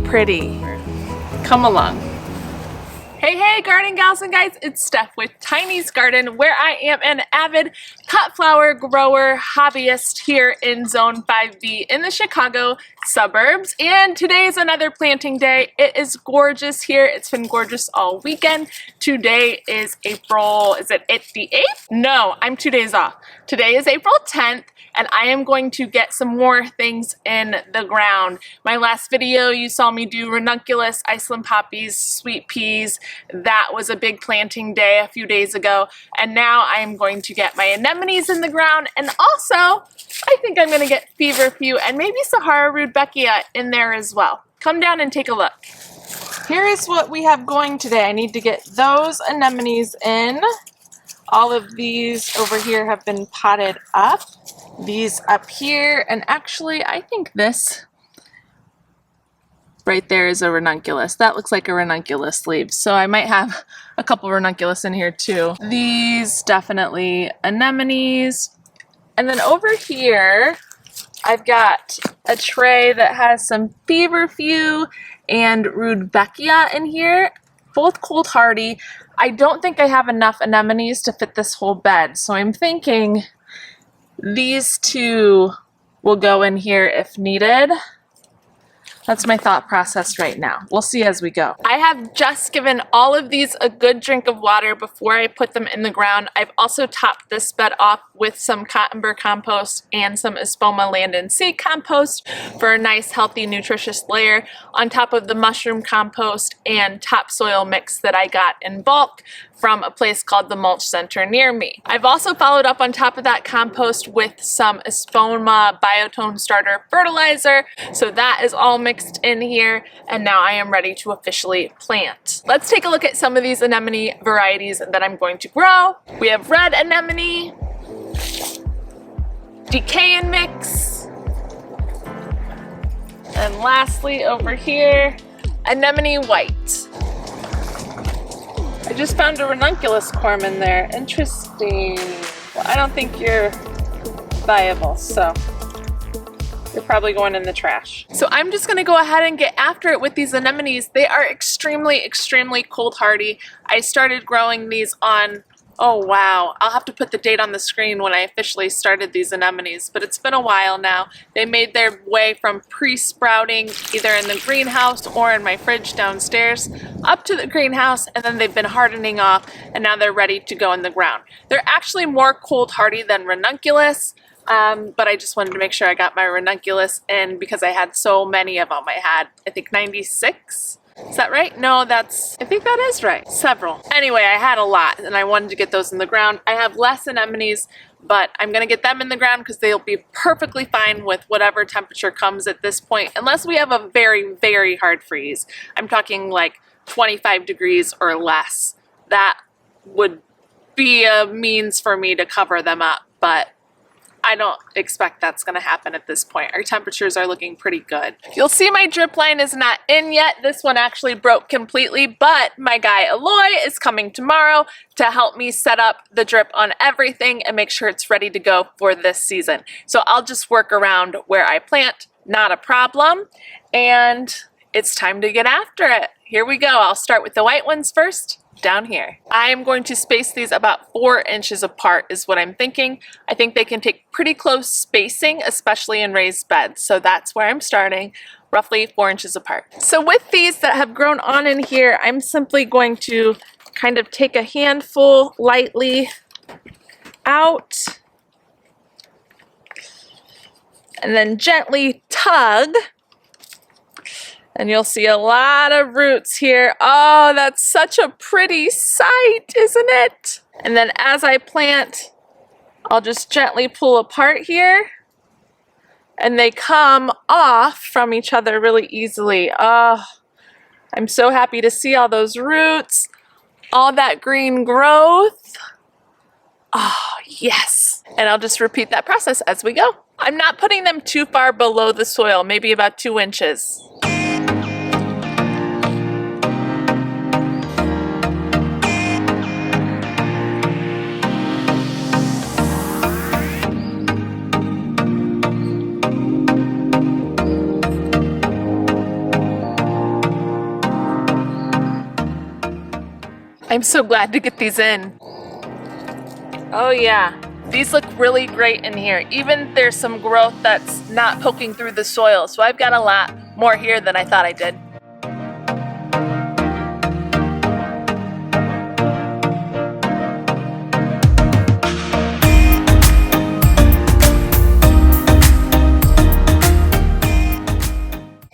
pretty. Come along. Hey garden gals and guys, it's Steph with Tiny's Garden, where I am an avid cut flower grower hobbyist here in Zone 5B in the Chicago suburbs. And today is another planting day. It is gorgeous here. It's been gorgeous all weekend. Today is April, is it the 8th? No, I'm 2 days off. Today is April 10th. And I am going to get some more things in the ground. My last video, you saw me do ranunculus, Iceland poppies, sweet peas. That was a big planting day a few days ago. And now I am going to get my anemones in the ground. And also, I think I'm gonna get feverfew and maybe Sahara rudbeckia in there as well. Come down and take a look. Here is what we have going today. I need to get those anemones in. All of these over here have been potted up. These up here, and actually I think this right there is a ranunculus. That looks like a ranunculus leaf, so I might have a couple ranunculus in here too. These definitely anemones. And then over here I've got a tray that has some feverfew and rudbeckia in here, both cold hardy. I don't think I have enough anemones to fit this whole bed, so I'm thinking these two will go in here if needed. That's my thought process right now. We'll see as we go. I have just given all of these a good drink of water before I put them in the ground. I've also topped this bed off with some cotton burr compost and some Espoma land and seed compost for a nice, healthy, nutritious layer on top of the mushroom compost and topsoil mix that I got in bulk from a place called the Mulch Center near me. I've also followed up on top of that compost with some Espoma Biotone Starter Fertilizer, so that is all mixed in here, and now I am ready to officially plant. Let's take a look at some of these anemone varieties that I'm going to grow. We have red anemone, decaying mix, and lastly over here, anemone white. I just found a ranunculus corm in there. Interesting. Well, I don't think you're viable, so you're probably going in the trash. So I'm just gonna go ahead and get after it with these anemones. They are extremely, extremely cold hardy. I started growing these on, oh wow, I'll have to put the date on the screen when I officially started these anemones, but it's been a while now. They made their way from pre-sprouting either in the greenhouse or in my fridge downstairs up to the greenhouse, and then they've been hardening off, and now they're ready to go in the ground. They're actually more cold hardy than ranunculus, but I just wanted to make sure I got my ranunculus in because I had so many of them. I had, I think, 96. Is that right? No, I think that is right. Several. Anyway, I had a lot and I wanted to get those in the ground. I have less anemones, but I'm gonna get them in the ground because they'll be perfectly fine with whatever temperature comes at this point, unless we have a very, very hard freeze. I'm talking like 25 degrees or less. That would be a means for me to cover them up, but I don't expect that's going to happen at this point. Our temperatures are looking pretty good. You'll see my drip line is not in yet. This one actually broke completely, but my guy Aloy is coming tomorrow to help me set up the drip on everything and make sure it's ready to go for this season. So I'll just work around where I plant, not a problem. And it's time to get after it. Here we go. I'll start with the white ones first. Down here. I am going to space these about 4 inches apart is what I'm thinking. I think they can take pretty close spacing, especially in raised beds. So that's where I'm starting, roughly 4 inches apart. So with these that have grown on in here, I'm simply going to kind of take a handful lightly out and then gently tug. And you'll see a lot of roots here. Oh, that's such a pretty sight, isn't it? And then as I plant, I'll just gently pull apart here. And they come off from each other really easily. Oh, I'm so happy to see all those roots, all that green growth. Oh, yes. And I'll just repeat that process as we go. I'm not putting them too far below the soil, maybe about 2 inches. I'm so glad to get these in. Oh yeah, these look really great in here. Even there's some growth that's not poking through the soil, so I've got a lot more here than I thought I did.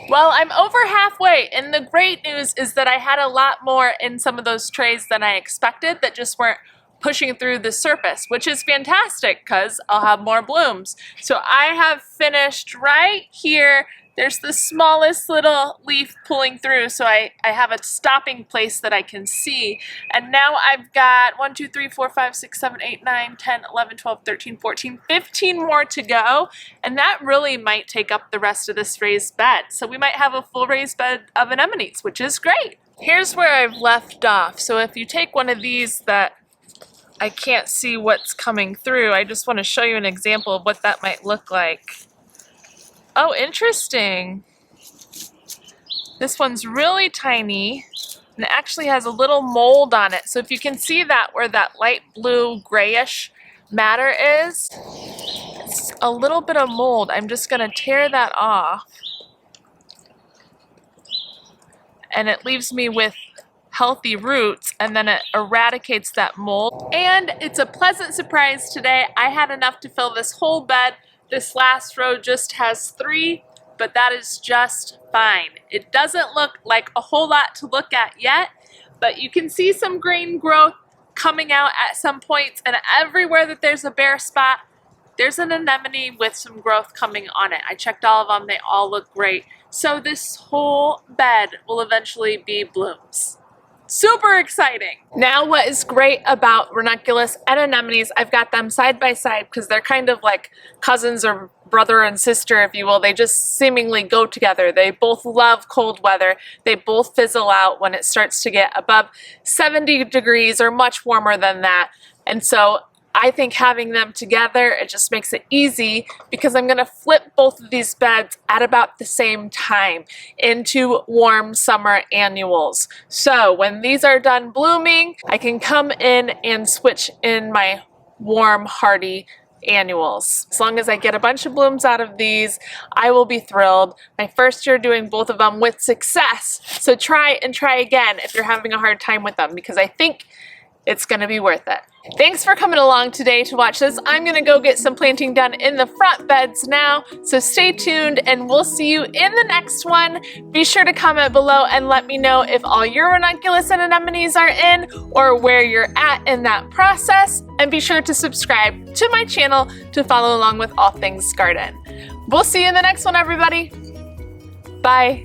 Well, I'm over halfway, and the great news is that I had a lot more in some of those trays than I expected that just weren't pushing through the surface, which is fantastic because I'll have more blooms. So I have finished right here. There's the smallest little leaf pulling through, so I have a stopping place that I can see. And now I've got 1, 2, 3, 4, 5, 6, 7, 8, 9, 10, 11, 12, 13, 14, 15 more to go. And that really might take up the rest of this raised bed. So we might have a full raised bed of anemones, which is great. Here's where I've left off. So if you take one of these that I can't see what's coming through, I just want to show you an example of what that might look like. Oh, interesting. This one's really tiny and it actually has a little mold on it. So if you can see that where that light blue grayish matter is, it's a little bit of mold. I'm just gonna tear that off. And it leaves me with healthy roots, and then it eradicates that mold. And it's a pleasant surprise today. I had enough to fill this whole bed. This last row just has 3, but that is just fine. It doesn't look like a whole lot to look at yet, but you can see some green growth coming out at some points, and everywhere that there's a bare spot, there's an anemone with some growth coming on it. I checked all of them, they all look great. So this whole bed will eventually be blooms. Super exciting. Now what is great about ranunculus and anemones, I've got them side by side because they're kind of like cousins or brother and sister, if you will. They just seemingly go together. They both love cold weather. They both fizzle out when it starts to get above 70 degrees or much warmer than that. And so I think having them together, it just makes it easy because I'm gonna flip both of these beds at about the same time into warm summer annuals. So when these are done blooming, I can come in and switch in my warm, hardy annuals. As long as I get a bunch of blooms out of these, I will be thrilled. My first year doing both of them with success. So try and try again if you're having a hard time with them because I think it's gonna be worth it. Thanks for coming along today to watch this. I'm gonna go get some planting done in the front beds now, so stay tuned and we'll see you in the next one. Be sure to comment below and let me know if all your ranunculus and anemones are in or where you're at in that process, and be sure to subscribe to my channel to follow along with all things garden. We'll see you in the next one, everybody. Bye.